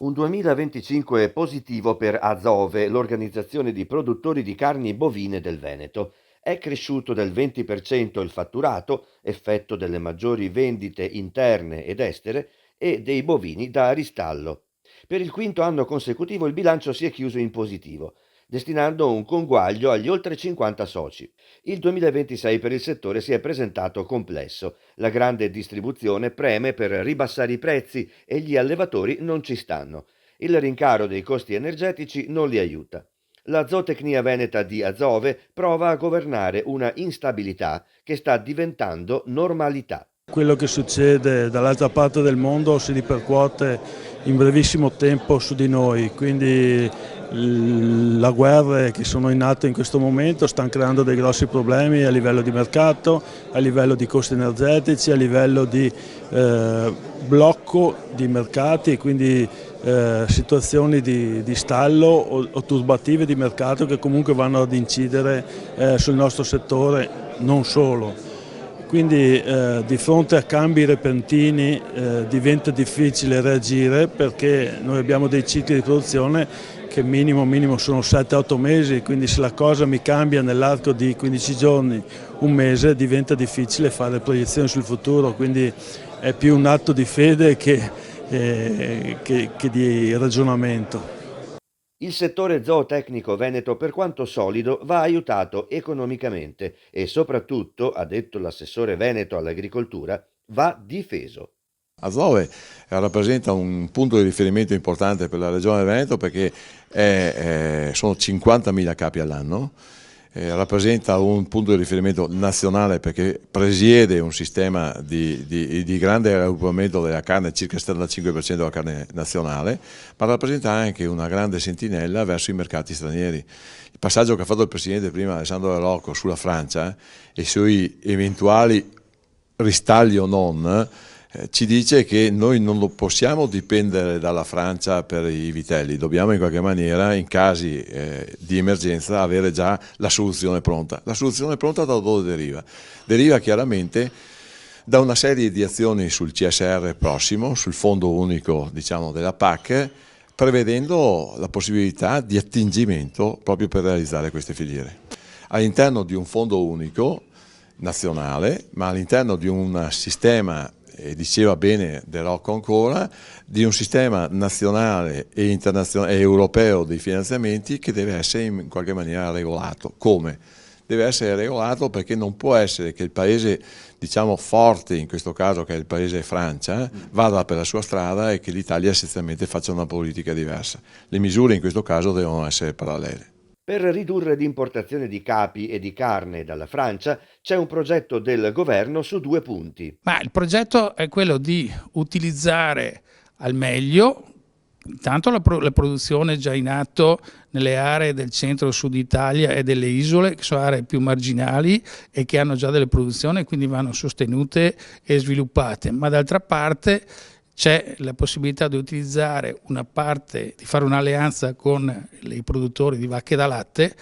Un 2025 positivo per Azove, l'organizzazione di produttori di carni bovine del Veneto. È cresciuto del 20% il fatturato, effetto delle maggiori vendite interne ed estere e dei bovini da ristallo. Per il quinto anno consecutivo il bilancio si è chiuso in positivo, destinando un conguaglio agli oltre 50 soci. Il 2026 per il settore si è presentato complesso. La grande distribuzione preme per ribassare i prezzi e gli allevatori non ci stanno. Il rincaro dei costi energetici non li aiuta. La zootecnia veneta di Azove prova a governare una instabilità che sta diventando normalità. Quello che succede dall'altra parte del mondo si ripercuote in brevissimo tempo su di noi, quindi le guerre che sono in atto in questo momento stanno creando dei grossi problemi a livello di mercato, a livello di costi energetici, a livello di blocco di mercati e quindi situazioni di stallo o turbative di mercato che comunque vanno ad incidere sul nostro settore, non solo. Quindi di fronte a cambi repentini diventa difficile reagire perché noi abbiamo dei cicli di produzione che minimo sono 7-8 mesi, quindi se la cosa mi cambia nell'arco di 15 giorni, un mese, diventa difficile fare proiezioni sul futuro, quindi è più un atto di fede che di ragionamento. Il settore zootecnico veneto, per quanto solido, va aiutato economicamente e soprattutto, ha detto l'assessore veneto all'agricoltura, va difeso. Azove rappresenta un punto di riferimento importante per la regione Veneto perché sono 50.000 capi all'anno, rappresenta un punto di riferimento nazionale perché presiede un sistema di grande raggruppamento della carne, circa il 75% della carne nazionale, ma rappresenta anche una grande sentinella verso i mercati stranieri. Il passaggio che ha fatto il Presidente prima, Alessandro Del Rocco, sulla Francia e sui eventuali ristagli o non, ci dice che noi non lo possiamo dipendere dalla Francia per i vitelli, dobbiamo in qualche maniera in casi di emergenza avere già la soluzione pronta. La soluzione pronta da dove deriva? Deriva chiaramente da una serie di azioni sul CSR prossimo, sul fondo unico della PAC, prevedendo la possibilità di attingimento proprio per realizzare queste filiere. All'interno di un fondo unico nazionale, ma all'interno di un sistema, e diceva bene De Rocco ancora, di un sistema nazionale e internazionale e europeo dei finanziamenti che deve essere in qualche maniera regolato. Come? Deve essere regolato perché non può essere che il paese forte, in questo caso che è il paese Francia, vada per la sua strada e che l'Italia essenzialmente faccia una politica diversa. Le misure in questo caso devono essere parallele. Per ridurre l'importazione di capi e di carne dalla Francia c'è un progetto del governo su 2 punti. Ma il progetto è quello di utilizzare al meglio intanto la produzione già in atto nelle aree del centro-sud Italia e delle isole, che sono aree più marginali e che hanno già delle produzioni e quindi vanno sostenute e sviluppate, ma d'altra parte c'è la possibilità di utilizzare una parte, di fare un'alleanza con i produttori di vacche da latte.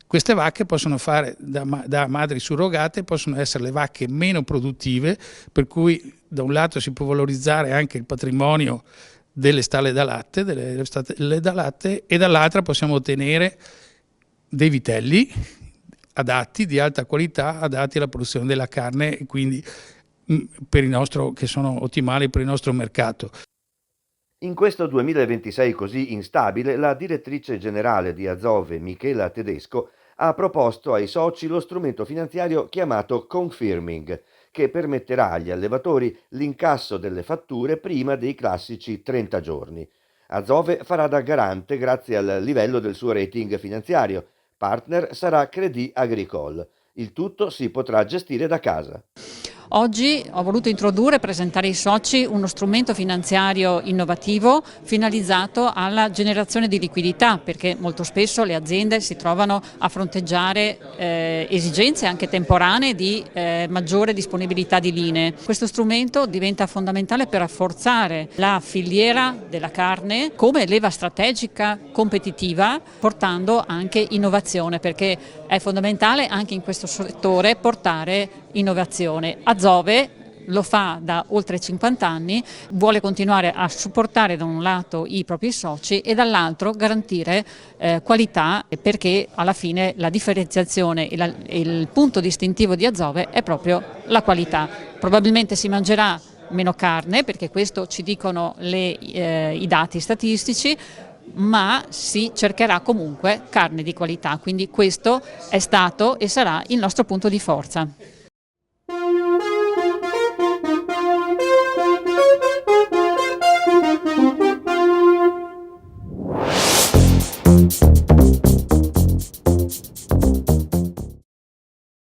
Queste vacche possono fare da madri surrogate, possono essere le vacche meno produttive, per cui da un lato si può valorizzare anche il patrimonio delle stalle da latte, e dall'altra possiamo ottenere dei vitelli adatti, di alta qualità, adatti alla produzione della carne e quindi che sono ottimali per il nostro mercato. In questo 2026 così instabile, la direttrice generale di Azove, Michela Tedesco, ha proposto ai soci lo strumento finanziario chiamato confirming, che permetterà agli allevatori l'incasso delle fatture prima dei classici 30 giorni. Azove farà da garante grazie al livello del suo rating finanziario. Partner sarà Crédit Agricole. Il tutto si potrà gestire da casa. Oggi ho voluto introdurre e presentare ai soci uno strumento finanziario innovativo finalizzato alla generazione di liquidità, perché molto spesso le aziende si trovano a fronteggiare esigenze anche temporanee di maggiore disponibilità di linee. Questo strumento diventa fondamentale per rafforzare la filiera della carne come leva strategica competitiva, portando anche innovazione, perché è fondamentale anche in questo settore portare innovazione. Azove lo fa da oltre 50 anni, vuole continuare a supportare da un lato i propri soci e dall'altro garantire qualità, perché alla fine la differenziazione e il punto distintivo di Azove è proprio la qualità. Probabilmente si mangerà meno carne, perché questo ci dicono i dati statistici, ma si cercherà comunque carne di qualità, quindi questo è stato e sarà il nostro punto di forza.